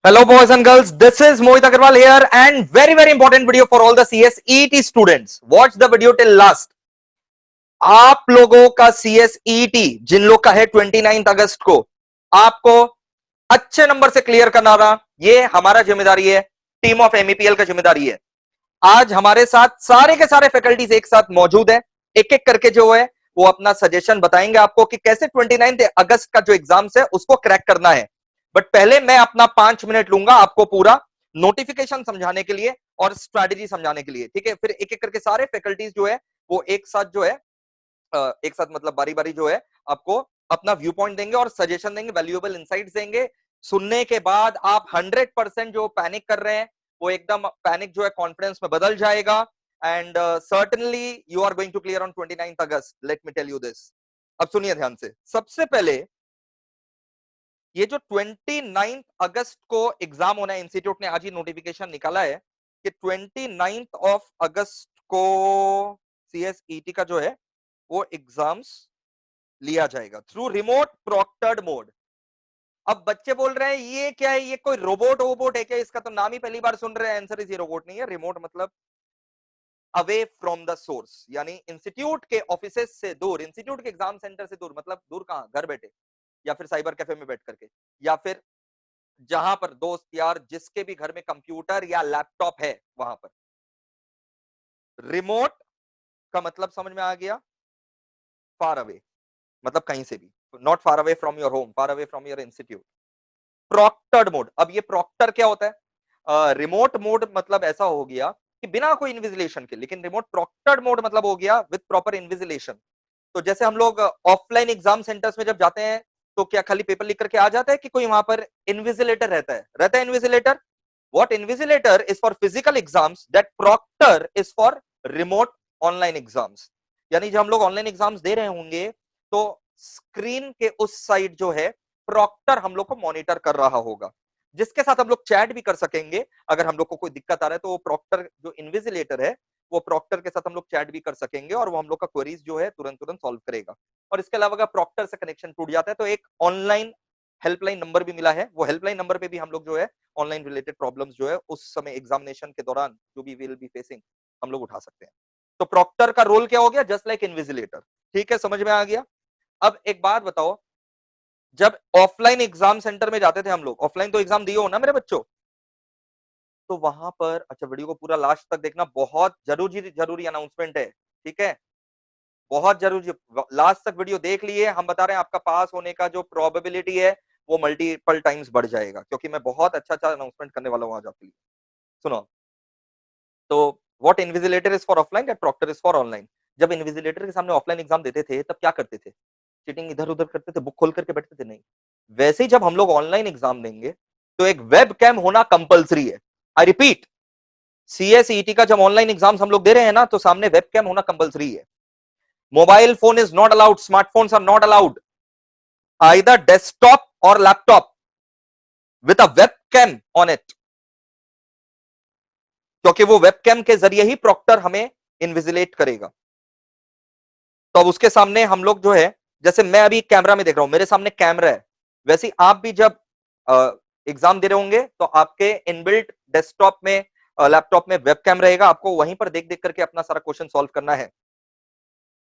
Hello boys and girls, this is Mohit Agarwal here and very important video for all the CS ET students. Watch the video till last. आप लोगों का CS ET जिन लोग का है 29 अगस्त को आपको अच्छे नंबर से क्लियर करना रहा, ये हमारा जिम्मेदारी है, टीम ऑफ MEPL का जिम्मेदारी है। आज हमारे साथ सारे के सारे फैकल्टीज एक साथ मौजूद है, एक एक करके जो है वो अपना सजेशन बताएंगे आपको कि कैसे 29 अगस्त का जो एग्जाम्स है उसको क्रैक करना है। बट पहले मैं अपना 5 मिनट लूंगा आपको पूरा नोटिफिकेशन समझाने के लिए और स्ट्रैटेजी समझाने के लिए, ठीक है। फिर एक एक करके सारे फैकल्टीज जो है वो एक साथ जो है एक साथ मतलब बारी बारी जो है आपको अपना व्यू पॉइंट देंगे और सजेशन देंगे, वैल्यूएबल इंसाइट्स देंगे। सुनने के बाद आप 100% जो पैनिक कर रहे हैं वो एकदम पैनिक जो है कॉन्फिडेंस में बदल जाएगा and certainly you are going to clear on 29 August, let me tell you this. अब सुनिए ध्यान से। सबसे पहले ये जो 29 अगस्त को एग्जाम होना है, इंस्टीट्यूट ने आज ही नोटिफिकेशन निकाला है कि 29 ऑफ अगस्त को CSET का जो है वो एग्जाम्स लिया जाएगा थ्रू रिमोट प्रोक्टर्ड मोड। अब बच्चे बोल रहे हैं ये क्या है, ये कोई रोबोट वोबोट है क्या? इसका तो नाम ही पहली बार सुन रहे हैं। आंसर इज ये रोबोट नहीं है। रिमोट मतलब अवे फ्रॉम द सोर्स, यानी इंस्टीट्यूट के ऑफिसेस से दूर, इंस्टीट्यूट के एग्जाम सेंटर से दूर। मतलब दूर कहां? घर बैठे या फिर साइबर कैफे में बैठ करके या फिर जहां पर दोस्त यार जिसके भी घर में कंप्यूटर या लैपटॉप है वहां पर। रिमोट का मतलब समझ में आ गया? फार अवे, मतलब कहीं से भी, not far away from your home, far away from your institute. Proctored mode, अब ये प्रॉक्टर क्या होता है? रिमोट मोड मतलब ऐसा हो गया कि बिना कोई इन्विजिलेशन के, लेकिन रिमोट प्रॉक्टर्ड मोड मतलब हो गया विद प्रॉपर इन्विजिलेशन। तो जैसे हम लोग ऑफलाइन एग्जाम सेंटर्स में जब जाते हैं तो क्या खाली पेपर लिख करके आ जाता है कि कोई वहां पर इन्विजिलेटर रहता है invigilator. What invigilator is for physical exams, that proctor is for remote online exams. यानी जब हम लोग ऑनलाइन एग्जाम्स दे रहे होंगे तो स्क्रीन के उस साइड जो है प्रॉक्टर हम लोग को मॉनिटर कर रहा होगा, जिसके साथ हम लोग चैट भी कर सकेंगे। अगर हम लोग को कोई दिक्कत आ रहा है तो वो प्रॉक्टर जो इन्विजिलेटर है वो प्रॉक्टर के साथ हम लोग चैट भी कर सकेंगे और वो हम लोग का क्वेरीज जो है तुरंत तुरंत सॉल्व करेगा। और इसके अलावा अगर प्रॉक्टर से कनेक्शन टूट जाता है तो एक ऑनलाइन हेल्पलाइन नंबर भी मिला है, वो हेल्पलाइन नंबर पे भी हम लोग जो है ऑनलाइन रिलेटेड प्रॉब्लम्स जो है उस समय एग्जामिनेशन के दौरान जो भी विल बी फेसिंग हम लोग उठा सकते हैं। तो प्रॉक्टर का रोल क्या हो गया? Just like invigilator. ठीक है, समझ में आ गया। अब एक बात बताओ, जब ऑफलाइन एग्जाम सेंटर में जाते थे हम लोग, ऑफलाइन तो एग्जाम दिए हो ना मेरे बच्चों, तो वहां पर, अच्छा वीडियो को पूरा लास्ट तक देखना, बहुत जरूरी जरूरी अनाउंसमेंट है, ठीक है, बहुत जरूरी। लास्ट तक वीडियो देख लिए, हम बता रहे हैं आपका पास होने का जो प्रोबेबिलिटी है वो मल्टीपल टाइम्स बढ़ जाएगा, क्योंकि मैं बहुत अच्छा अच्छा अनाउंसमेंट करने वाला हूं आज आपके लिए। सुनो, तो what invigilator is for offline, that proctor is for online. जब इन्विजिलेटर के सामने ऑफलाइन एग्जाम देते थे तब क्या करते थे? चीटिंग इधर उधर करते थे, बुक खोल करके बैठते थे? नहीं। वैसे ही जब हम लोग ऑनलाइन एग्जाम देंगे तो एक वेब कैम होना कंपलसरी है। आई रिपीट, CSET का जब ऑनलाइन एग्जाम्स हम लोग दे रहे हैं ना तो सामने वेब कैम होना कंपलसरी है। Mobile phone is not allowed, smartphones are not allowed, either desktop और laptop with a webcam on it, क्योंकि वो वेब कैम के जरिए ही प्रॉक्टर हमें इन्विजिलेट करेगा। तो अब उसके सामने हम लोग जो है, जैसे मैं अभी कैमरा में देख रहा हूं, मेरे सामने कैमरा है, वैसे ही आप भी जब एग्जाम दे रहे होंगे तो आपके इनबिल्ट डेस्कटॉप में, लैपटॉप में वेब कैम रहेगा, आपको वहीं पर देख देख करके अपना सारा क्वेश्चन सॉल्व करना है।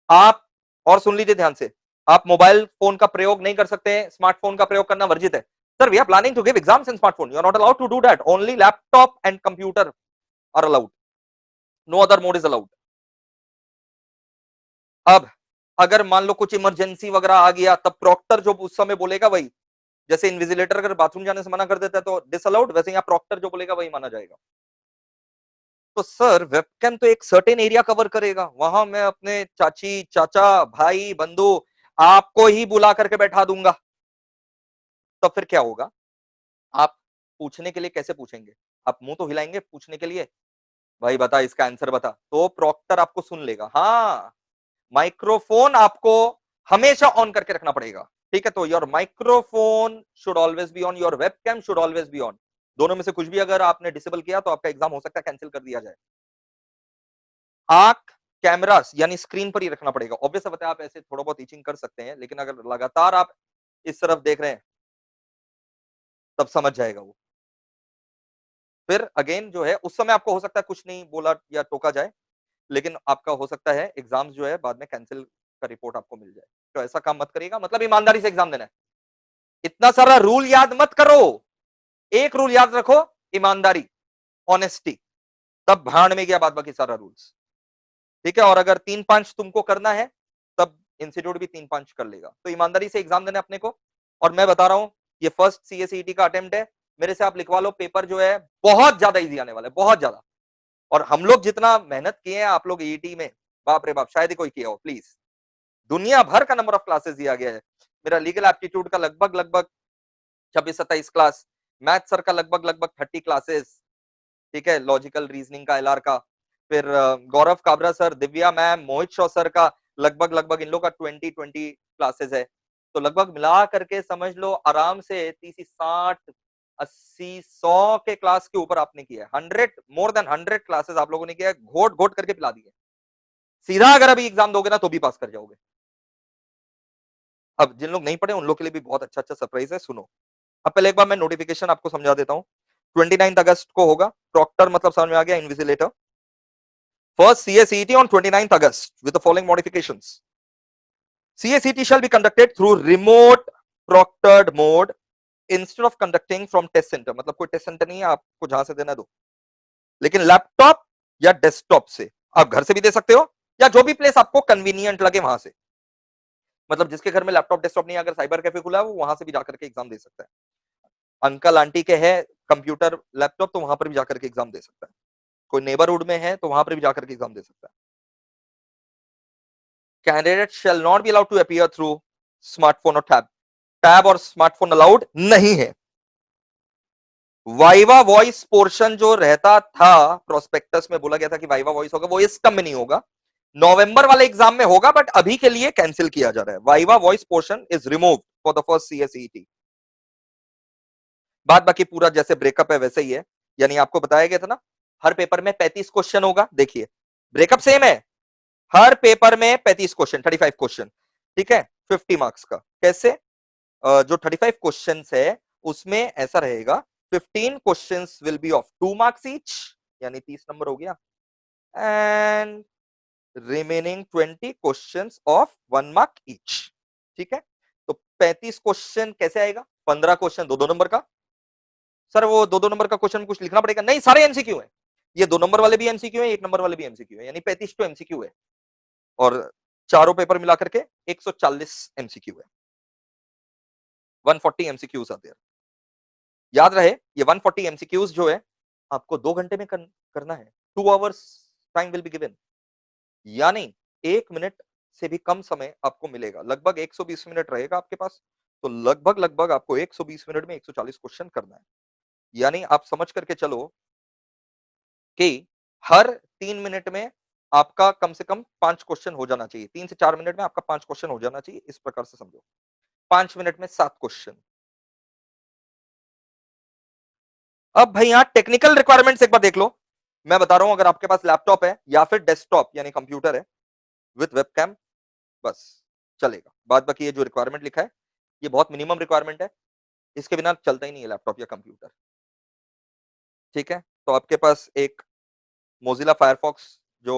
आप, और सुन लीजिए ध्यान से, आप मोबाइल फोन का प्रयोग नहीं कर सकते हैं, स्मार्टफोन का प्रयोग करना वर्जित है। Sir we are planning to give exams in smartphone, you are not allowed to do that, only laptop and computer are allowed, no other mode is allowed. अब अगर मान लो कुछ इमरजेंसी वगैरह आ गया तब प्रॉक्टर जो उस समय बोलेगा वही, जैसे इन्विजिलेटर अगर बाथरूम जाने से मना कर देता है तो डिसअलाउड, वैसे यहाँ प्रॉक्टर जो बोलेगा वही माना जाएगा। तो सर वेबकैम तो एक सर्टेन एरिया कवर करेगा, वहां मैं अपने चाची चाचा भाई बंधु आपको ही बुला करके बैठा दूंगा, तो फिर क्या होगा? आप पूछने के लिए कैसे पूछेंगे? आप मुंह तो हिलाएंगे पूछने के लिए, भाई बता इसका आंसर बता, तो प्रॉक्टर आपको सुन लेगा। हाँ, माइक्रोफोन आपको हमेशा ऑन करके रखना पड़ेगा, ठीक है। तो your microphone should always be on, your webcam should always be on. दोनों में से कुछ भी अगर आपने डिसेबल किया तो आपका एग्जाम हो सकता है कैंसिल कर दिया जाए। आंख कैमरा यानी स्क्रीन पर ही रखना पड़ेगा। ऑब्वियस है, आप ऐसे थोड़ा बहुत टीचिंग कर सकते हैं, लेकिन अगर लगातार आप इस तरफ देख रहे हैं तब समझ जाएगा वो। फिर अगेन जो है उस समय आपको हो सकता है कुछ नहीं बोला या टोका जाए, लेकिन आपका हो सकता है एग्जाम्स जो है बाद में कैंसिल का रिपोर्ट आपको मिल जाए। तो ऐसा काम मत करिएगा, मतलब ईमानदारी से एग्जाम देना है। इतना सारा रूल याद मत करो, एक रूल याद रखो, ईमानदारी, ऑनेस्टी, तब भाड़ में गया बाद बाकी सारा रूल्स। ठीक है, और अगर 3-5 तुमको करना है तब इंस्टीट्यूट भी 3-5 कर लेगा। तो ईमानदारी से एग्जाम देना अपने को। और मैं बता रहा हूं ये फर्स्ट सीएसईटी का अटेम्प्ट है, मेरे से आप लिखवा लो, पेपर जो है बहुत ज्यादा इजी आने वाला है, बहुत ज्यादा। और हम लोग जितना मेहनत किए हैं आप लोग ईटी में, बाप रे बाप, शायद ही कोई किया हो। प्लीज, दुनिया भर का नंबर ऑफ क्लासेस दिया गया है। मेरा लीगल एप्टीट्यूड का लगभग लगभग 26-27 क्लास, मैथ सर का लगभग लगभग 30 क्लासेस, ठीक है, लॉजिकल रीजनिंग का, एलआर का, फिर गौरव काबरा सर, दिव्या मैम, मोहित शॉ सर का लगभग लगभग इन लोग का 20 क्लासेस है। तो लगभग मिला करके समझ लो आराम से 30, 60, 80, 100 के क्लास के ऊपर आपने किया है। 100, मोर देन 100 क्लासेस आप लोगों ने किया है, घोट घोट करके पिला दिए। सीधा अगर अभी एग्जाम दोगे ना तो भी पास कर जाओगे। अब जिन लोग नहीं पढ़े उन लोग के लिए भी बहुत अच्छा अच्छा सरप्राइज है, सुनो। अब पहले एक बार मैं नोटिफिकेशन आपको समझा देता हूँ। 29 अगस्त को होगा। प्रॉक्टर मतलब समझ में आ गया, invigilator. First CACET on 29th August with the following modifications. CACET shall be conducted through remote proctored mode instead of conducting from test center. मतलब कोई टेस्ट सेंटर नहीं है, आपको जहां से देना दो, लेकिन लैपटॉप या डेस्कटॉप से। आप घर से भी दे सकते हो या जो भी प्लेस आपको कन्वीनियंट लगे वहां से। मतलब जिसके घर में लैपटॉप डेस्कटॉप नहीं है, अगर साइबर कैफे खुला है वो वहां से भी जाकर के एग्जाम दे सकता है। अंकल आंटी के है कंप्यूटर लैपटॉप तो वहां पर भी जाकर के एग्जाम दे सकता है। कोई नेबरहुड में है तो वहां पर भी जाकर के एग्जाम दे सकता है। Candidates shall not be allowed to appear through smartphone or tab. Tab और स्मार्टफोन अलाउड नहीं है। वाइवा वॉइस पोर्शन जो रहता था प्रोस्पेक्टस में, बोला गया था कि वाइवा वॉइस होगा, वो इस टर्म में नहीं होगा, नवंबर वाले एग्जाम में होगा, बट अभी के लिए कैंसिल किया जा रहा है। Viva voce portion is removed for the first CSET. बाद बाकी पूरा जैसे ब्रेकअप है वैसे ही है, यानी आपको बताया गया था ना हर पेपर में 35 क्वेश्चन होगा। देखिए ब्रेकअप सेम है, हर पेपर में 35 क्वेश्चन, 35 क्वेश्चन, ठीक है, 50 मार्क्स का। कैसे? जो 35 क्वेश्चंस है उसमें ऐसा रहेगा, 15 questions will be of 2 marks each, यानी 30 नंबर हो गया, and remaining 20 questions of 1 mark each. ठीक है, तो 35 क्वेश्चन कैसे आएगा? 15 क्वेश्चन 2-2 नंबर का। सर वो 2-2 नंबर का क्वेश्चन कुछ लिखना पड़ेगा? नहीं, सारे एमसीक्यू है। ये 2 नंबर वाले भी एमसीक्यू है, 1 नंबर वाले भी एमसीक्यू है, यानी 35 तो एमसीक्यू है, और चारों पेपर मिला करके 140 एमसीक्यू है। 140 एमसीक्यूज आते हैं। याद रहे ये 140 एमसीक्यूज जो है आपको 2 घंटे में करना है। 2 hours time will be given, यानी 1 मिनट से भी कम समय आपको मिलेगा। लगभग 120 मिनट रहेगा आपके पास, तो लगभग लगभग आपको 120 मिनट में 140 क्वेश्चन करना है। यानी आप समझ करके चलो कि हर 3 मिनट में आपका कम से कम 5 क्वेश्चन हो जाना चाहिए। 3 से 4 मिनट में आपका 5 क्वेश्चन हो जाना चाहिए, इस प्रकार से समझो। 5 मिनट में 7 क्वेश्चन। अब भाई यहाँ टेक्निकल रिक्वायरमेंट्स एक बार देख लो। मैं बता रहा हूं, अगर आपके पास लैपटॉप है या फिर डेस्कटॉप यानी कंप्यूटर है विद वेबकैम, बस चलेगा। बाद बाकी ये जो रिक्वायरमेंट लिखा है ये बहुत मिनिमम रिक्वायरमेंट है, इसके बिना चलता ही नहीं है लैपटॉप या कंप्यूटर। ठीक है, तो आपके पास एक मोजिला फायरफॉक्स जो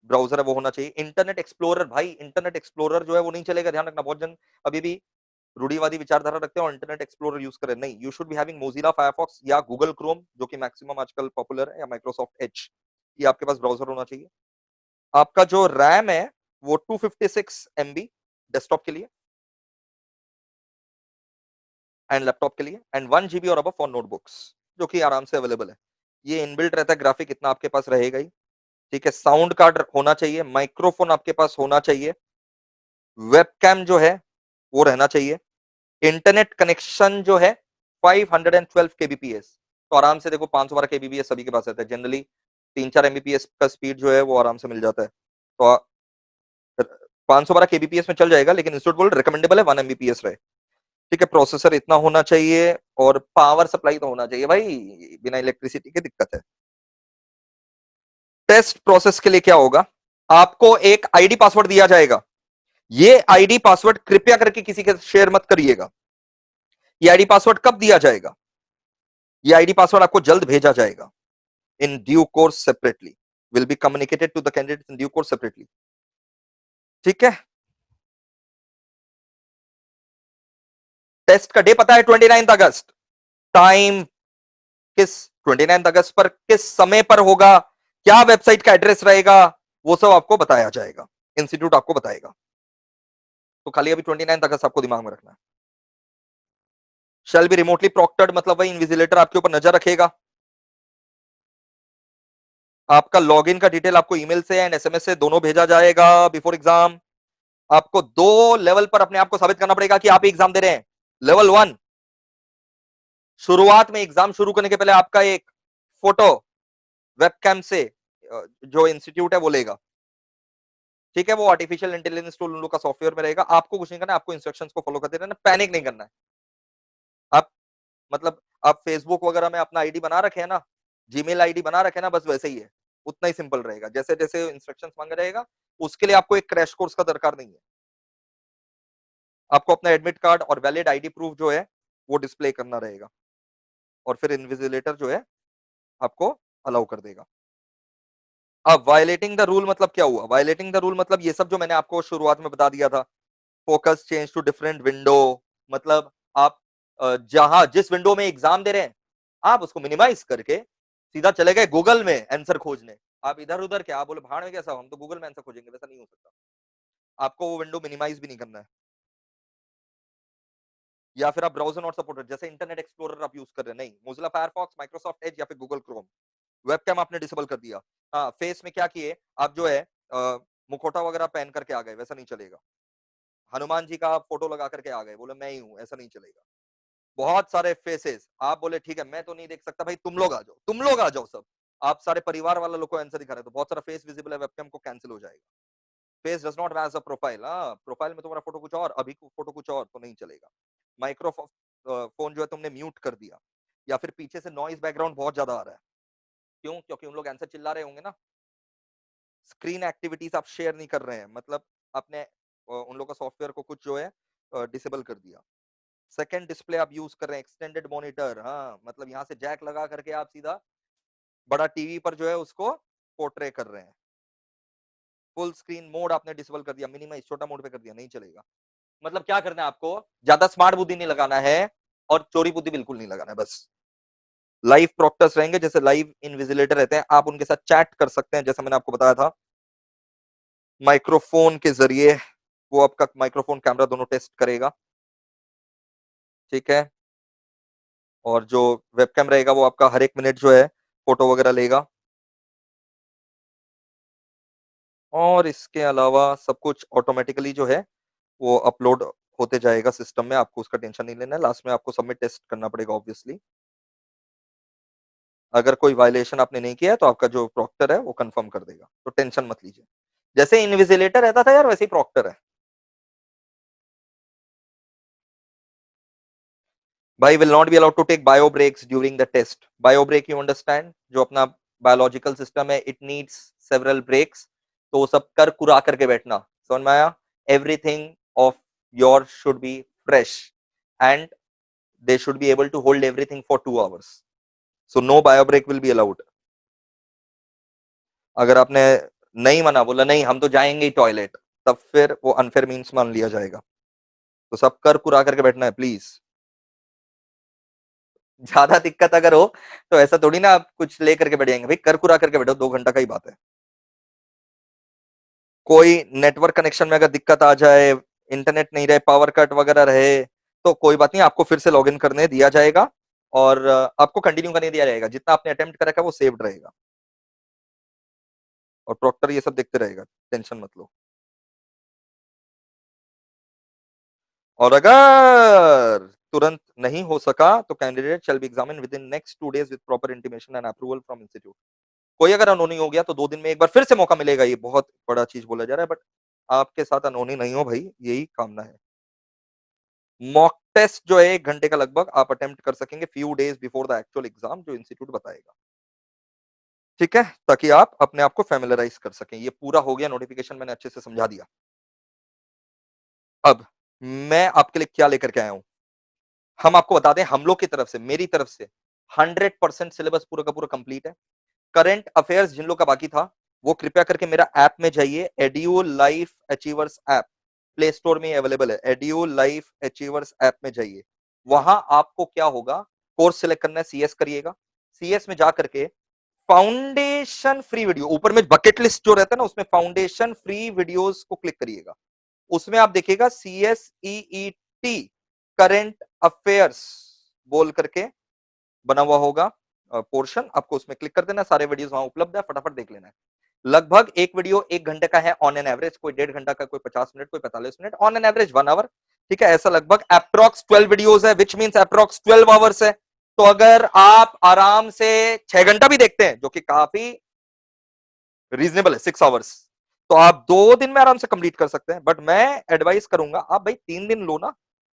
ब्राउजर है वो होना चाहिए। इंटरनेट एक्सप्लोरर, भाई इंटरनेट एक्सप्लोरर जो है वो नहीं चलेगा, ध्यान रखना। बहुत जन अभी भी रूढ़ीवादी विचारधारा रखते हैं और इंटरनेट एक्सप्लोरर यूज करें। नहीं, you should be having Mozilla Firefox या गूगल क्रोम, जो कि मैक्सिमम आजकल पॉपुलर है, या माइक्रोसॉफ्ट एज। ये आपके पास ब्राउजर होना चाहिए। आपका जो रैम है वो 256 MB डेस्कटॉप के लिए एंड लैपटॉप के लिए, एंड 1 GB और अबव फॉर नोटबुक्स, जो कि आराम से अवेलेबल है। ये इनबिल्ट रहता है, ग्राफिक इतना आपके पास रहेगा ही। ठीक है, साउंड कार्ड होना चाहिए, माइक्रोफोन आपके पास होना चाहिए, वेबकैम जो है वो रहना चाहिए, इंटरनेट कनेक्शन जो है 512 kbps। तो आराम से देखो 512 kbps सभी के पास रहता है जनरली। 3-4 mbps का स्पीड जो है वो आराम से मिल जाता है, तो 512 kbps में चल जाएगा, लेकिन इंस्टीट्यूट बोल रिकमेंडेबल है 1 mbps रहे। ठीक है, प्रोसेसर इतना होना चाहिए और पावर सप्लाई तो होना चाहिए भाई, बिना इलेक्ट्रिसिटी की दिक्कत है। टेस्ट प्रोसेस के लिए क्या होगा, आपको एक आईडी पासवर्ड दिया जाएगा। ये आईडी पासवर्ड कृपया करके किसी के शेयर मत करिएगा। ये आईडी पासवर्ड कब दिया जाएगा? ये आईडी पासवर्ड आपको जल्द भेजा जाएगा in due course separately, will be communicated to the candidate in due course separately. ठीक है, टेस्ट का डे पता है 29 अगस्त, टाइम किस 29 अगस्त पर किस समय पर होगा, क्या वेबसाइट का एड्रेस रहेगा, वो सब आपको बताया जाएगा, इंस्टीट्यूट आपको बताएगा। तो खाली अभी 29 अगस्त आपको दिमाग में रखना है। शैल बी रिमोटली प्रॉक्टर्ड मतलब वही इन्विजिलेटर आपके ऊपर नजर रखेगा। आपका लॉगिन का डिटेल आपको ईमेल से एंड एसएमएस से दोनों भेजा जाएगा बिफोर एग्जाम। आपको 2 लेवल पर अपने आप को साबित करना पड़ेगा कि आप एग्जाम दे रहे हैं। लेवल 1, शुरुआत में एग्जाम शुरू करने के पहले आपका एक फोटो वेबकैम से जो इंस्टीट्यूट है वो लेगा। ठीक है, वो आर्टिफिशियल इंटेलिजेंस टूल उन लोग का सॉफ्टवेयर में रहेगा। आपको कुछ नहीं करना है, आपको इंस्ट्रक्शंस को फॉलो करते रहना, पैनिक नहीं करना है। आप मतलब आप फेसबुक वगैरह में अपना आईडी बना रखे हैं ना, जीमेल आईडी बना रखे हैं ना, बस वैसे ही है, उतना ही सिंपल रहेगा। जैसे जैसे इंस्ट्रक्शंस मांगा रहेगा, उसके लिए आपको एक क्रैश कोर्स का दरकार नहीं है। आपको अपना एडमिट कार्ड और वैलिड आईडी प्रूफ जो है वो डिस्प्ले करना रहेगा, और फिर इन्विजिलेटर जो है आपको अलाउ कर देगा। अब वायलेटिंग द रूल मतलब क्या हुआ? वायलेटिंग द रूल मतलब ये सब जो मैंने आपको शुरुआत में बता दिया था। Focus change to different window, मतलब आप जहां जिस विंडो में एग्जाम दे रहे हैं, आप उसको मिनिमाइज करके सीधा चले गए गूगल में आंसर खोजने। आप इधर उधर क्या, आप बोले भाड़ में कैसा, हम तो गूगल में आंसर खोजेंगे, वैसा नहीं हो सकता। आपको वो विंडो मिनिमाइज भी नहीं करना है। या फिर आप ब्राउजर नॉट सपोर्टेड, जैसे इंटरनेट एक्सप्लोरर आप यूज कर रहे हैं, नहीं, मोजिला फायरफॉक्स, माइक्रोसॉफ्ट एज या फिर गूगल क्रोम। वेबकैम आपने डिसेबल कर दिया। हाँ, फेस में क्या किए आप, जो है मुखौटा वगैरह पहन करके आ गए, वैसा नहीं चलेगा। हनुमान जी का आप फोटो लगा करके आ गए, बोले मैं ही हूं, ऐसा नहीं चलेगा। बहुत सारे फेसेस, आप बोले ठीक है मैं तो नहीं देख सकता, भाई तुम लोग आ जाओ, तुम लोग आ जाओ सब, आप सारे परिवार वाला लोग को आंसर दिखा रहे, तो बहुत सारा फेस विजिबल है, वेबकैम को कैंसिल हो जाएगा। Face does not match a profile, हाँ प्रोफाइल में तुम्हारा फोटो कुछ और, अभी फोटो कुछ और, तो नहीं चलेगा। माइक्रोफोन फोन जो है तुमने म्यूट कर दिया, या फिर पीछे से नॉइज बैकग्राउंड बहुत ज्यादा आ रहा है, क्यों? क्योंकि उन लोग आंसर चिल्ला रहे होंगे ना। स्क्रीन एक्टिविटीज आप शेयर नहीं कर रहे हैं, मतलब आपने उन लोग का सॉफ्टवेयर को कुछ जो है डिसेबल कर दिया। सेकंड डिस्प्ले आप यूज कर रहे हैं, एक्सटेंडेड मॉनिटर, हाँ मतलब यहाँ से जैक लगा करके आप सीधा बड़ा टीवी पर जो है उसको पोर्ट्रे कर रहे हैं। फुल स्क्रीन मोड आपने डिसेबल कर दिया, मिनिमाइज छोटा मोड पे कर दिया, नहीं चलेगा। मतलब क्या करना है आपको, ज्यादा स्मार्ट बुद्धि नहीं लगाना है और चोरी बुद्धि बिल्कुल नहीं लगाना है, बस लाइव प्रॉक्टर्स रहेंगे, जैसे लाइव इन्विजिलेटर रहते हैं, आप उनके साथ चैट कर सकते हैं, जैसा मैंने आपको बताया था। माइक्रोफोन के जरिए वो आपका माइक्रोफोन कैमरा दोनों टेस्ट करेगा। ठीक है, और जो वेबकैम रहेगा वो आपका हर एक मिनट जो है फोटो वगैरह लेगा। और इसके अलावा सब कुछ ऑटोमेटिकली जो है वो अपलोड होते जाएगा सिस्टम में, आपको उसका टेंशन नहीं लेना है। लास्ट में आपको सबमिट टेस्ट करना पड़ेगा ऑब्वियसली। अगर कोई वायलेशन आपने नहीं किया है तो आपका जो प्रॉक्टर है वो कंफर्म कर देगा, तो टेंशन मत लीजिए। जैसे इन्विजिलेटर रहता था यार, वैसे ही प्रॉक्टर है। भाई will not be allowed to take bio breaks during the test. Bio break you understand, जो अपना बायोलॉजिकल सिस्टम है, इट नीड्स सेवरल ब्रेक्स, तो वो सब कर कुरा करके बैठना, समझ में आया? Everything of your should be fresh and they should be able to hold everything for 2 hours, so no bio break will be allowed। अगर आपने नहीं माना, बोला नहीं हम तो जाएंगे ही टॉयलेट, तब फिर वो अनफेयर मीन्स मान लिया जाएगा। तो सब कर कुरा करके बैठना है प्लीज। ज्यादा दिक्कत अगर हो तो ऐसा थोड़ी ना आप कुछ लेकर के बैठ जाएंगे, भाई कर कुरा करके बैठो, 2 घंटा का ही बात है। कोई नेटवर्क कनेक्शन में अगर दिक्कत आ जाए, इंटरनेट नहीं रहे, पावर कट वगैरह रहे, तो कोई बात नहीं, आपको फिर से लॉगिन करने दिया जाएगा, और आपको कंटिन्यू करने दिया जाएगा, जितना आपने अटेम्प्ट कर रखा है वो सेव्ड रहेगा, और प्रॉक्टर ये सब देखते रहेगा, टेंशन मत लो। और अगर तुरंत नहीं हो सका तो candidate shall be examine with in next 2 days with proper intimation and approval from institute. कोई अगर अनहोनी हो गया तो 2 दिन में एक बार फिर से मौका मिलेगा, ये बहुत बड़ा चीज बोला जा रहा है, बट आपके साथ अनहोनी नहीं हो भाई, यही कामना है। मॉक टेस्ट जो है 1 घंटे का लगभग आप अटेम्प्ट कर सकेंगे few days before the actual exam, जो इंस्टीट्यूट बताएगा। ठीक है, ताकि आप अपने आप को फैमिलराइज कर सकें। ये पूरा हो गया, नोटिफिकेशन मैंने अच्छे से समझा दिया। अब मैं आपके लिए क्या लेकर के आया हूं, हम आपको बता दें, हम लोग की तरफ से, मेरी तरफ से 100% सिलेबस पूरा का पूरा कंप्लीट है। करंट अफेयर्स जिन लोग का बाकी था वो कृपया करके मेरा ऐप में जाइए, edu life achievers app play store में अवेलेबल है। एड्यू लाइफ अचीवर्स ऐप में जाइए, वहां आपको क्या होगा, कोर्स सिलेक्ट करना है, सीएस करिएगा। सीएस में जाकर के फाउंडेशन फ्री वीडियो, ऊपर में बकेट लिस्ट जो रहता है ना, उसमें फाउंडेशन फ्री वीडियोस को क्लिक करिएगा। उसमें आप देखिएगा CSEET करंट अफेयर्स बोल करके बना हुआ होगा पोर्शन, आपको उसमें क्लिक कर देना, सारे वीडियोस वहां उपलब्ध है, फटाफट देख लेना है। लगभग एक वीडियो 1 घंटे का है ऑन एन एवरेज, कोई 1.5 घंटा का, कोई 50 मिनट, कोई 45 minute, on an average 1 hour. ठीक है, ऐसा लगभग अप्रोक्स 12 वीडियोस है, विच मींस अप्रोक्स 12 आवर्स है। तो अगर आप आराम से 6 घंटा भी देखते हैं, जो कि काफी रीजनेबल है, 6 आवर्स, तो आप 2 दिन में आराम से कंप्लीट कर सकते हैं। बट मैं एडवाइस करूंगा आप भाई 3 दिन लो ना,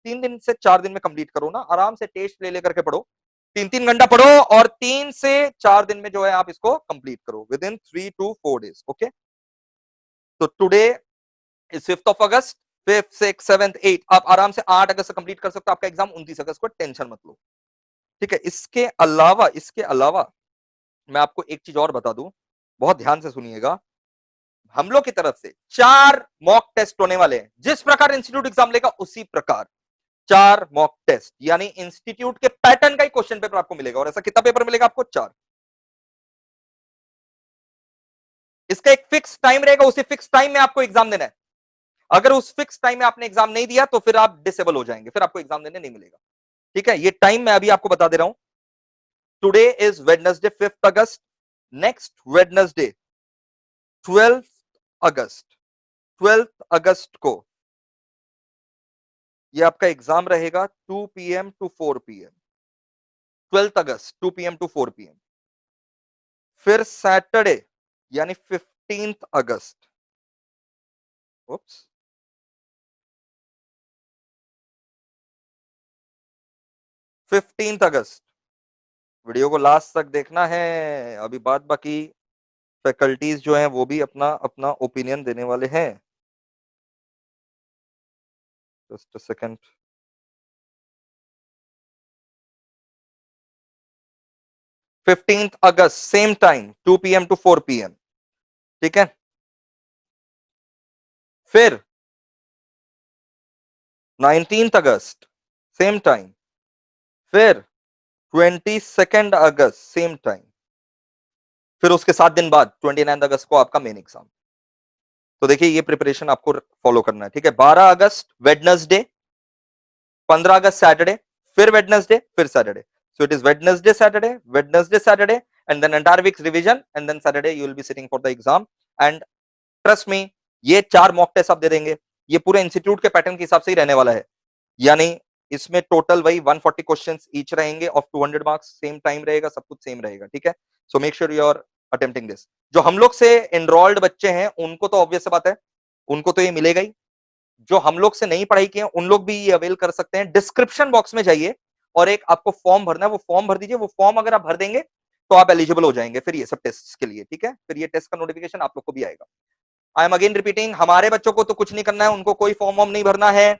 3 दिन से 4 दिन में कंप्लीट करो ना, आराम से टेस्ट ले लेकर के पढ़ो, 3-3 घंटा पढ़ो और 3 से 4 दिन में जो है आप इसको कंप्लीट करो within 3 to 4 days। Okay, तो today is 5th of August, 5th, 6th, 7th, 8th, आप आराम से 8 अगस्त से कंप्लीट कर सकते हो। आपका एग्जाम 29 अगस्त को, टेंशन मत लो। ठीक है, इसके अलावा मैं आपको एक चीज और बता दूं, बहुत ध्यान से सुनिएगा। हम लोग की तरफ से 4 मॉक टेस्ट होने वाले हैं, जिस प्रकार इंस्टीट्यूट एग्जाम लेगा उसी प्रकार 4 मॉक टेस्ट, यानी इंस्टीट्यूट के पैटर्न का ही क्वेश्चन पेपर आपको मिलेगा। और ऐसा कितना पेपर मिलेगा आपको? 4। इसका एक फिक्स टाइम रहेगा, उसी फिक्स टाइम में आपको एग्जाम देना है। अगर उस फिक्स टाइम में आपने एग्जाम नहीं दिया तो फिर आप डिसेबल हो जाएंगे, फिर आपको एग्जाम देने नहीं मिलेगा। ठीक है, ये टाइम मैं अभी आपको बता दे रहा हूं। Today is Wednesday 5th August, next Wednesday 12th August, 12th अगस्त को ये आपका एग्जाम रहेगा 2 PM to 4 PM, 12th August 2 PM to 4 PM। फिर सैटरडे यानी 15th अगस्त, ओप्स, 15th अगस्त, वीडियो को लास्ट तक देखना है। अभी बात बाकी फैकल्टीज जो हैं वो भी अपना अपना ओपिनियन देने वाले हैं। Just a second. 15th August same time 2 PM to 4 PM। ठीक है, फिर 19th अगस्त सेम टाइम, फिर 22nd अगस्त सेम टाइम, फिर उसके 7 दिन बाद 29th अगस्त को आपका मेन एग्जाम। तो देखिए ये प्रिपरेशन आपको फॉलो करना है। ठीक है, 12 अगस्त वेडनेसडे, 15 अगस्त सैटरडे, फिर वेडनेसडे, फिर Saturday. So it is Wednesday, Saturday, and then entire week's revision, and then Saturday you will be sitting for the exam. And trust me, ये 4 मॉक टेस्ट आप दे देंगे, ये पूरे इंस्टीट्यूट के पैटर्न के हिसाब से ही रहने वाला है। यानी इसमें टोटल वही 140 क्वेश्चंस ईच रहेंगे ऑफ 200 मार्क्स, सेम टाइम रहेगा, सब कुछ सेम रहेगा। ठीक है, so make sure you are attempting this. जो हम लोग से एनरोल्ड बच्चे हैं उनको तो ऑब्वियस बात है, उनको तो ये मिलेगा ही। जो हम लोग से नहीं पढ़ाई किए उन लोग भी ये अवेल कर सकते हैं। डिस्क्रिप्शन बॉक्स में जाइए और एक आपको फॉर्म भरना है, वो फॉर्म भर दीजिए। वो फॉर्म अगर आप भर देंगे तो आप एलिजिबल हो जाएंगे फिर ये सब टेस्ट के लिए। ठीक है, फिर ये टेस्ट का नोटिफिकेशन आप लोग को भी आएगा। आई एम अगेन रिपीटिंग, हमारे बच्चों को तो कुछ नहीं करना है, उनको कोई फॉर्म वॉर्म नहीं भरना है,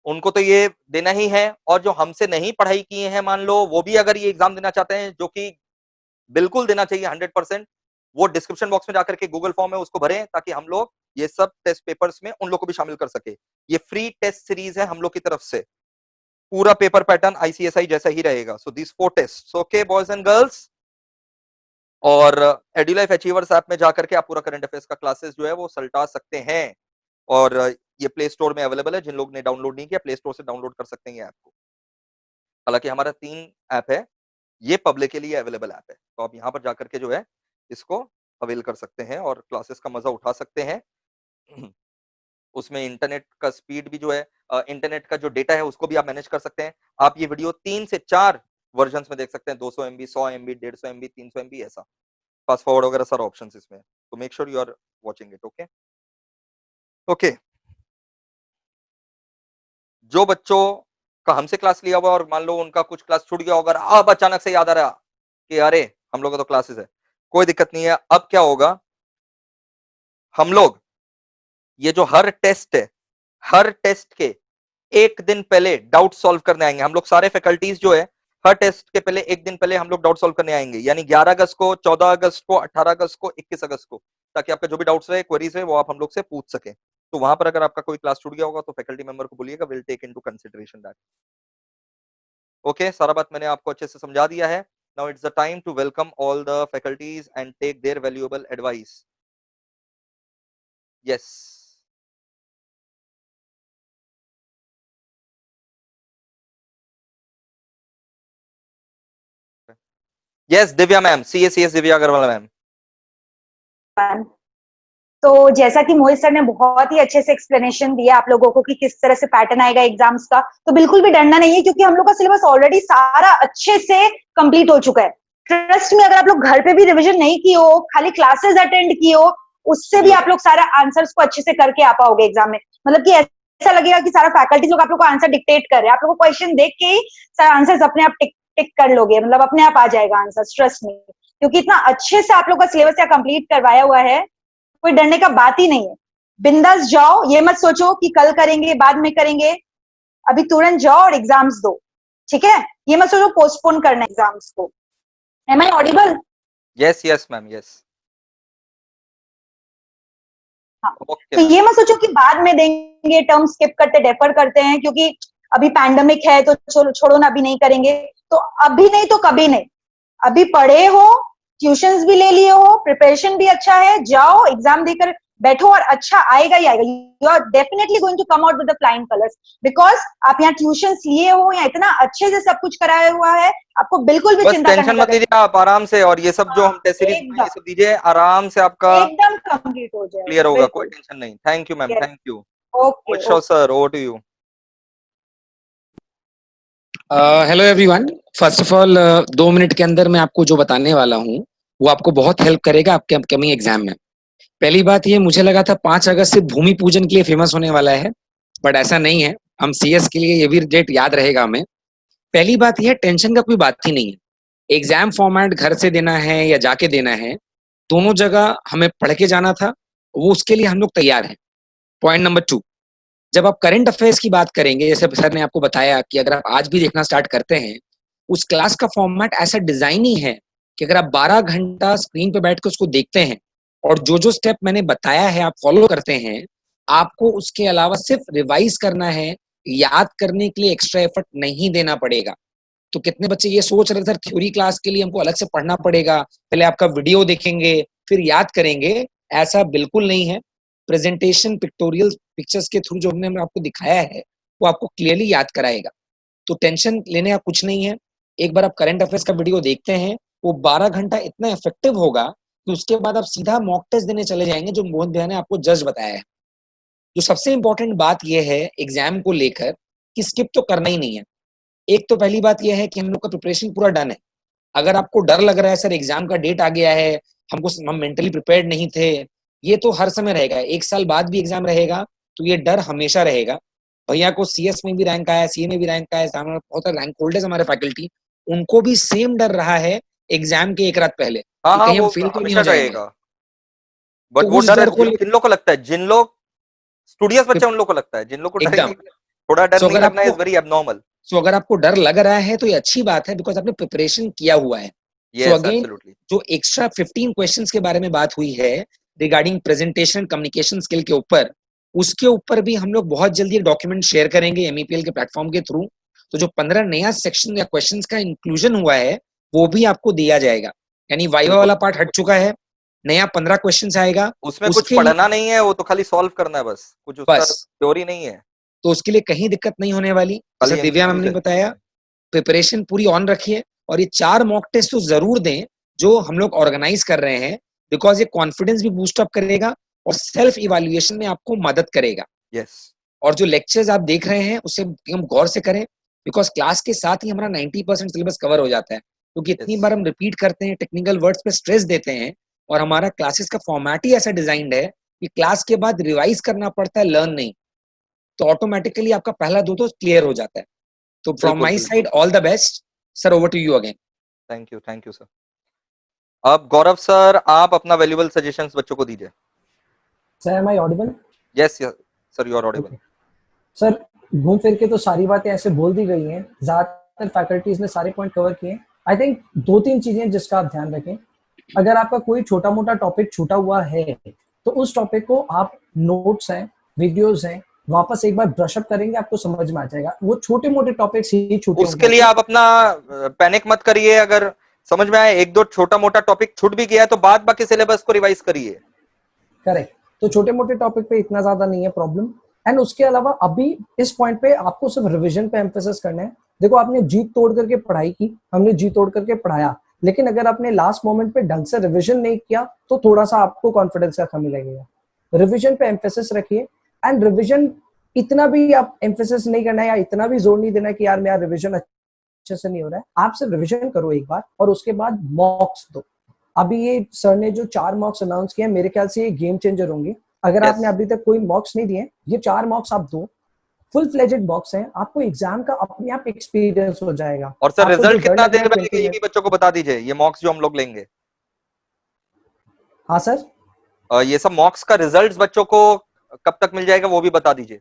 उनको तो ये देना ही है। और जो हमसे नहीं पढ़ाई किए हैं मान लो, वो भी अगर ये एग्जाम देना चाहते हैं, जो कि बिल्कुल देना चाहिए 100%, वो डिस्क्रिप्शन बॉक्स में जाकर के गूगल फॉर्म है उसको भरें, ताकि हम लोग ये सब टेस्ट पेपर्स में उन लोग को भी शामिल कर सके। ये फ्री टेस्ट सीरीज है हम लोग की तरफ से, पूरा पेपर पैटर्न ICSI जैसा ही रहेगा। So this 4 test, okay boys and girls. और एड्यूलाइफ अचीवर्स ऐप में जाकर के आप पूरा करंट अफेयर्स का क्लासेस जो है वो सल्टा सकते हैं। और ये प्ले स्टोर में अवेलेबल है, जिन लोग ने डाउनलोड नहीं किया प्ले स्टोर से डाउनलोड कर सकते हैं ये ऐप को। हालांकि हमारा 3 ऐप है, ये पब्लिक के लिए अवेलेबल ऐप है, तो आप यहाँ पर जाकर के जो है इसको अवेल कर सकते हैं और क्लासेस का मजा उठा सकते हैं। उसमें इंटरनेट का स्पीड भी जो है, इंटरनेट का जो डेटा है उसको भी आप मैनेज कर सकते हैं। आप ये वीडियो 3 से 4 वर्जन में देख सकते हैं, 200 MB, 100 MB, 150 MB, 300 MB, ऐसा फास्ट फॉरवर्ड वगैरह सारा ऑप्शन इसमें। तो make sure you are watching it. Okay okay, जो बच्चों का हमसे क्लास लिया हुआ और मान लो उनका कुछ क्लास छूट गया होगा, अब अचानक से याद आ रहा कि अरे हम लोग का तो क्लासेस है, कोई दिक्कत नहीं है। अब क्या होगा, हम लोग ये जो हर टेस्ट है, हर टेस्ट के एक दिन पहले डाउट सॉल्व करने आएंगे हम लोग। सारे फैकल्टीज जो है हर टेस्ट के पहले एक दिन पहले हम लोग डाउट सॉल्व करने आएंगे, यानी 11 अगस्त को, 14 अगस्त को, 18 अगस्त को, 21 अगस्त को, ताकि आपका जो भी डाउट्स रहे, क्वेरीज है, वो आप हम लोग से पूछ सके। तो वहां पर अगर आपका कोई क्लास छूट गया होगा तो फैकल्टी मेंबर को बोलिएगा, will take into consideration that. Okay, सारा बात मैंने आपको अच्छे से समझा दिया है। Now it's the time to welcome all the faculties and take their valuable advice. Yes, yes Divya ma'am, CS Divya Agarwal ma'am. तो जैसा कि मोहित सर ने बहुत ही अच्छे से एक्सप्लेनेशन दिया आप लोगों को कि किस तरह से पैटर्न आएगा एग्जाम्स का, तो बिल्कुल भी डरना नहीं है, क्योंकि हम लोग का सिलेबस ऑलरेडी सारा अच्छे से कंप्लीट हो चुका है। ट्रस्ट में, अगर आप लोग घर पे भी रिवीजन नहीं किए हो, खाली क्लासेस अटेंड किए हो, उससे भी आप लोग सारा आंसर्स को अच्छे से करके आ पाओगे एग्जाम में। मतलब कि ऐसा लगेगा कि सारा फैकल्टी लोग आप लोग को आंसर डिक्टेट कर रहे हैं, आप लोग को क्वेश्चन देख के ही सारा आंसर्स अपने आप टिक टिक कर लोगे, मतलब अपने आप आ जाएगा आंसर, ट्रस्ट में, क्योंकि इतना अच्छे से आप लोग का सिलेबस कंप्लीट करवाया हुआ है, कोई डरने का बात ही नहीं है। बिंदास जाओ, ये मत सोचो कि कल करेंगे, बाद में करेंगे, अभी तुरंत जाओ और एग्जाम्स दो, ठीक है? ये मत सोचो पोस्टपोन करना एग्जाम्स को। Am I audible? Yes yes ma'am, yes. हाँ, तो ये मत सोचो कि बाद में देंगे, टर्म स्किप करते, डेफर करते हैं, क्योंकि अभी पैंडेमिक है तो छोड़ो ना, अभी नहीं करेंगे। तो अभी नहीं तो कभी नहीं, अभी पढ़े हो, ट्यूशंस भी ले लिए हो, प्रिपरेशन भी अच्छा है, जाओ एग्जाम देकर बैठो और अच्छा आएगा ही आएगा। You are definitely going to come out with the flying colours, because आप यहाँ ट्यूशंस लिए हो, या इतना अच्छे से सब कुछ कराया हुआ है, आपको बिल्कुल भी चिंता टेंशन मत लीजिए आप, आराम से, और ये सब जो हम टेस्ट सीरीज ये सब दीजिए, आराम से आपका एकदम कंप्लीट हो जाएगा, क्लियर होगा, कोई टेंशन नहीं। Thank you ma'am, thank you. Okay sir, over to you. Hello everyone, first of all 2 minute के अंदर मैं आपको जो बताने वाला हूँ वो आपको बहुत हेल्प करेगा आपके अपकमिंग एग्जाम में। पहली बात ये, मुझे लगा था 5 अगस्त से भूमि पूजन के लिए फेमस होने वाला है, बट ऐसा नहीं है। हम सीएस के लिए ये भी डेट याद रहेगा हमें। पहली बात यह, टेंशन का कोई बात ही नहीं है। एग्जाम फॉर्मेट घर से देना है या जाके देना है, दोनों जगह हमें पढ़ के जाना था, वो उसके लिए हम लोग तैयार हैं। पॉइंट नंबर 2, जब आप करंट अफेयर्स की बात करेंगे, जैसे सर ने आपको बताया कि अगर आप आज भी देखना स्टार्ट करते हैं, उस क्लास का फॉर्मेट ऐसा डिजाइन ही है कि अगर आप 12 घंटा स्क्रीन पे बैठ के उसको देखते हैं और जो जो स्टेप मैंने बताया है आप फॉलो करते हैं, आपको उसके अलावा सिर्फ रिवाइज करना है, याद करने के लिए एक्स्ट्रा एफर्ट नहीं देना पड़ेगा। तो कितने बच्चे ये सोच रहे थे थ्योरी क्लास के लिए हमको अलग से पढ़ना पड़ेगा, पहले आपका वीडियो देखेंगे फिर याद करेंगे, ऐसा बिल्कुल नहीं है। प्रेजेंटेशन पिक्टोरियल पिक्चर्स के थ्रू जो हमने आपको दिखाया है वो आपको क्लियरली याद कराएगा, तो टेंशन लेने का कुछ नहीं है। एक बार आप करंट अफेयर्स का वीडियो देखते हैं, वो 12 घंटा इतना इफेक्टिव होगा कि उसके बाद आप सीधा मॉक टेस्ट देने चले जाएंगे, जो मोहन भैया ने आपको जज बताया है। जो सबसे इंपॉर्टेंट बात यह है एग्जाम को लेकर कि स्किप तो करना ही नहीं है। एक तो पहली बात यह है कि हम लोग का प्रिपरेशन पूरा डन है। अगर आपको डर लग रहा है सर एग्जाम का डेट आ गया है, हम मेंटली प्रिपेयर्ड नहीं थे, ये तो हर समय रहेगा, 1 साल बाद भी एग्जाम रहेगा, तो ये डर हमेशा रहेगा। भैया को सीएस में भी रैंक आया, सीए में भी रैंक आया, बहुत सारे रैंक होल्डर्स हमारे फैकल्टी, उनको भी सेम डर रहा है एग्जाम के एक रात पहले कि कहीं हम फेल तो नहीं हो जाएंगे। बट वो डर किन लोग को लगता है, जिन लोग स्टूडियस बच्चे उन लोग को लगता है, जिन लोग को डर नहीं, थोड़ा डर नहीं लगना इज वेरी एबनॉर्मल। सो अगर आपको डर लग रहा है तो ये अच्छी बात है, बिकॉज आपने प्रिपरेशन किया हुआ है। सो अगेन जो एक्स्ट्रा 15 क्वेश्चंस के बारे में बात हुई है रिगार्डिंग प्रेजेंटेशन कम्युनिकेशन स्किल के ऊपर, उसके ऊपर भी हम लोग बहुत जल्दी डॉक्यूमेंट शेयर करेंगे एमईपीएल के प्लेटफॉर्म के थ्रू। तो जो 15 नया सेक्शन या क्वेश्चंस का इंक्लूजन हुआ है वो भी आपको दिया जाएगा, यानी वाइवा वाला पार्ट हट चुका है, नया 15 क्वेश्चंस आएगा, उसमें कुछ पढ़ना नहीं है, वो तो खाली सॉल्व करना है बस, कुछ उसका थ्योरी नहीं है, तो उसके लिए कहीं दिक्कत नहीं होने वाली। जैसे दिव्या मैम ने बताया, प्रिपरेशन पूरी ऑन रखिए और ये 4 मॉक टेस्ट तो जरूर दें जो हम लोग ऑर्गेनाइज कर रहे हैं, बिकॉज ये कॉन्फिडेंस भी बूस्ट अप करेगा और सेल्फ इवैल्यूएशन में आपको मदद करेगा। यस। और जो लेक्चर्स आप देख रहे हैं उससे हम गौर से करें, बिकॉज क्लास के साथ ही हमारा 90% सिलेबस कवर हो जाता है, क्योंकि इतनी बार हम रिपीट करते हैं, टेक्निकल वर्ड्स पे स्ट्रेस देते हैं, और हमारा क्लासेस का फॉर्मेट ही ऐसा डिजाइंड है कि क्लास के बाद रिवाइज करना पड़ता है, लर्न नहीं, तो ऑटोमेटिकली आपका पहला 2 तो क्लियर हो जाता है। तो from my side all the best sir, over to you again. Thank you sir. अब गौरव सर आप अपना वैल्यूएबल सजेशंस बच्चों को दीजिए। Sir am I audible? Yes sir, you are audible. Sir घूम फिर के तो सारी बातें ऐसे बोल दी गई हैं, ज्यादा फैकल्टीज ने सारे पॉइंट कवर किए। आई थिंक 2-3 चीजें जिसका आप ध्यान रखें, अगर आपका कोई छोटा मोटा टॉपिक छूटा हुआ है तो उस टॉपिक को आप नोट्स हैं, वीडियोस हैं, वापस एक बार ब्रशअप करेंगे, आपको समझ में आ जाएगा। वो छोटे मोटे टॉपिक्स ही छूटे उसके लिए आप अपना पैनिक मत करिए, अगर समझ में आए एक दो छोटा मोटा टॉपिक छूट भी गया है तो बाद बाकी सिलेबस को रिवाइज करिए। करेक्ट। तो छोटे मोटे टॉपिक पे इतना ज्यादा नहीं है प्रॉब्लम। एंड उसके अलावा अभी इस पॉइंट पे आपको सिर्फ रिवीजन पे एम्फेसिस करना है। देखो, आपने जी तोड़ करके पढ़ाई की, हमने जी तोड़ करके पढ़ाया, लेकिन अगर आपने लास्ट मोमेंट पे ढंग से रिवीजन नहीं किया तो थोड़ा सा आपको कॉन्फिडेंस का कमी लगेगा। रिवीजन पे एम्फेसिस रखिए। एंड रिवीजन इतना भी आप एम्फेसिस नहीं करना है या इतना भी जोर नहीं देना कि यार मेरा रिवीजन अच्छे से नहीं हो रहा है। आप सिर्फ रिवीजन करो एक बार और उसके बाद मॉक्स दो। अभी ये सर ने जो 4 मॉक्स अनाउंस किए, मेरे ख्याल से ये गेम चेंजर होंगे। अगर Yes. आपने अभी तक कोई मॉक्स नहीं दिए, ये 4 मॉक्स आप दो, फुल फ्लेजेड बॉक्स है, आपको एग्जाम का अपने आप एक्सपीरियंस हो जाएगा। और सर आपको जो रिजल्ट डर कितना लग रहा देर है में 20 आएगा ये भी मिनट। बच्चों को बता दीजिए, ये मॉक्स जो हम लोग लेंगे। हाँ सर, ये सब मॉक्स का रिजल्ट्स बच्चों को कब तक मिल जाएगा वो भी बता दीजिए।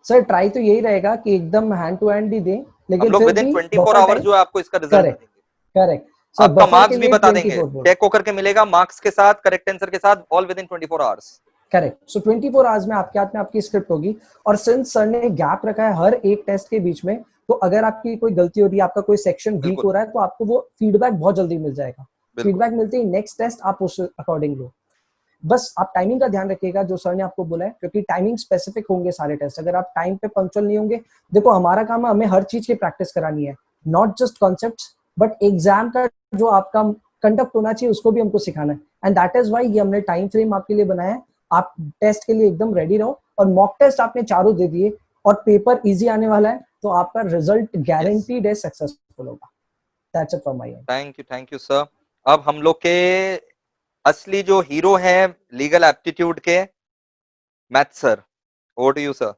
सर ट्राई तो यही रहेगा कि एकदम हैंड टू हैंड ही दें, हम लेकिन लोग फिर विद इन भी 24 बफर आवर्स टाइम। जो है आपको इसका रिजल्ट करेक्ट, देंगे। Correct sir. आपका बफर मार्क्स के भी लिए बता देंगे, 24 वोट। चेक होकर के मिलेगा मार्क्स के साथ, करेक्ट आंसर के साथ, all with in 24 hours. Correct. So 24 hours में आपके हाथ में आपकी स्क्रिप्ट होगी। और सिंस सर ने गैप रखा है हर एक टेस्ट के बीच में, तो अगर आपकी कोई गलती हो रही है, आपका कोई सेक्शन वीक बिल्कुल हो रहा है, तो आपको वो फीडबैक बहुत जल्दी मिल जाएगा। बिल्कुल फीडबैक मिलते ही नेक्स्ट टेस्ट आप उस अकॉर्डिंग लो। बस आप टाइमिंग का ध्यान रखिएगा जो सर ने आपको बोला है, क्योंकि टाइमिंग स्पेसिफिक होंगे सारे टेस्ट। अगर आप टाइम पे पंक्चुअल नहीं होंगे, देखो हमारा काम है हमें हर चीज की प्रैक्टिस करानी है, not just concepts, but exam का जो आपका कंडक्ट होना चाहिए उसको भी हमको सिखाना है। एंड दैट इज वाई ये हमने टाइम फ्रेम आपके लिए बनाया है। आप टेस्ट के लिए एकदम रेडी रहो। और मॉक टेस्ट आपने चारों दे दिए और पेपर इजी आने वाला है, तो आपका रिजल्ट गारंटीड है सक्सेसफुल होगा। That's it from my end. Thank you sir. अब हम लोग के असली जो हीरो हैं लीगल एप्टीट्यूड के, math sir, over to you sir.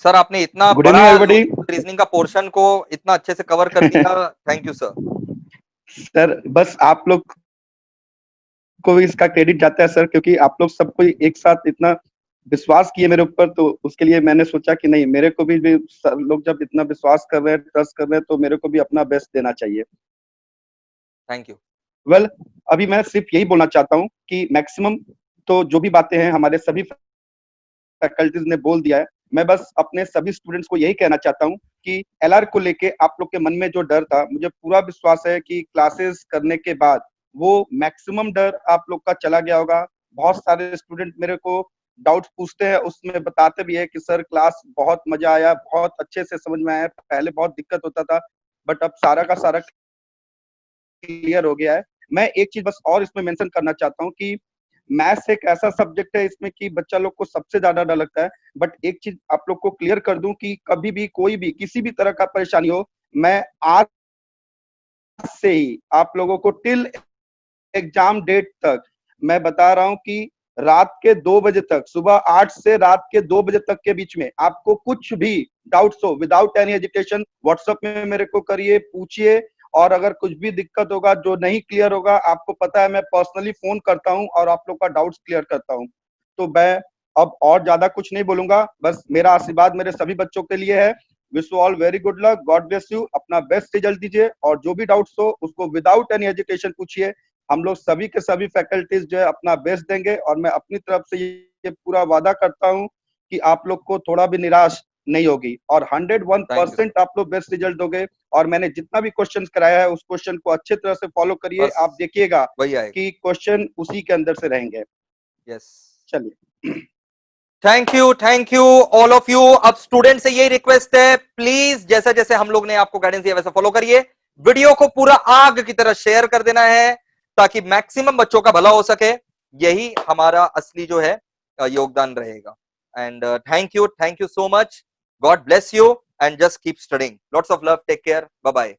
Sir आपने इतना गुड बड़ा इवनिंग एवरीबॉडी। रीजनिंग का पोर्शन को इतना अच्छे से कवर कर दिया, थैंक यू सर। सर बस आप लोग को भी इसका क्रेडिट जाता है सर, क्योंकि आप लोग सबको एक साथ इतना विश्वास किए मेरे ऊपर, तो उसके लिए मैंने सोचा कि नहीं, मेरे को भी सर लोग जब इतना विश्वास कर रहे हैं, ट्रस्ट कर रहे हैं, तो मेरे को भी अपना बेस्ट देना चाहिए। Thank you. वेल, अभी मैं सिर्फ यही बोलना चाहता हूँ कि मैक्सिमम तो जो भी बातें हैं हमारे सभी फैकल्टीज ने बोल दिया है। मैं बस अपने सभी स्टूडेंट्स को यही कहना चाहता हूँ कि एलआर को लेके आप लोग के मन में जो डर था, मुझे पूरा विश्वास है कि क्लासेस करने के बाद वो मैक्सिमम डर आप लोग का चला गया होगा। बहुत सारे स्टूडेंट मेरे को डाउट्स पूछते हैं, उसमें बताते भी है कि सर क्लास बहुत मजा आया, बहुत अच्छे से समझ में आया, पहले बहुत दिक्कत होता था बट अब सारा का सारा क्लियर हो गया है। मैं एक चीज बस और इसमें मेंशन करना चाहता हूँ कि मैथ्स एक ऐसा सब्जेक्ट है इसमें कि बच्चा लोग को सबसे ज्यादा डर लगता है, बट एक चीज आप लोग को क्लियर कर दूं कि कभी भी कोई भी किसी भी तरह का परेशानी हो, मैं आज से ही आप लोगों को टिल एग्जाम डेट तक मैं बता रहा हूं कि रात के 2 बजे तक, सुबह 8 से रात के 2 बजे तक के बीच में आपको कुछ भी डाउट्स हो, विदाउट एनी हेजिटेशन व्हाट्सएप में मेरे को करिए, पूछिए। और अगर कुछ भी दिक्कत होगा, जो नहीं क्लियर होगा, आपको पता है मैं पर्सनली फोन करता हूं और आप लोग का डाउट्स क्लियर करता हूं। तो मैं अब और ज्यादा कुछ नहीं बोलूंगा, बस मेरा आशीर्वाद मेरे सभी बच्चों के लिए है। Wish you all very good luck, God bless you. अपना बेस्ट रिजल्ट दीजिए और जो भी डाउट्स हो उसको विदाउट एनी हेजिटेशन पूछिए। हम लोग सभी के सभी फैकल्टीज जो है अपना बेस्ट देंगे और मैं अपनी तरफ से ये पूरा वादा करता हूं कि आप लोग को थोड़ा भी निराश नहीं होगी और 101% आप लोग बेस्ट रिजल्ट दोगे। और मैंने जितना भी क्वेश्चन कराया है उस क्वेश्चन को अच्छे तरह से फॉलो करिए, आप देखिएगा कि क्वेश्चन उसी के अंदर से रहेंगे। यस, चलिए, thank you all of you. अब स्टूडेंट से यही रिक्वेस्ट है, प्लीज जैसे जैसे हम लोग ने आपको गाइडेंस दिया वैसा फॉलो करिए। वीडियो को पूरा आग की तरह शेयर कर देना है ताकि मैक्सिमम बच्चों का भला हो सके। यही हमारा असली जो है योगदान रहेगा। And thank you so much, God bless you and just keep studying. Lots of love, take care, bye bye.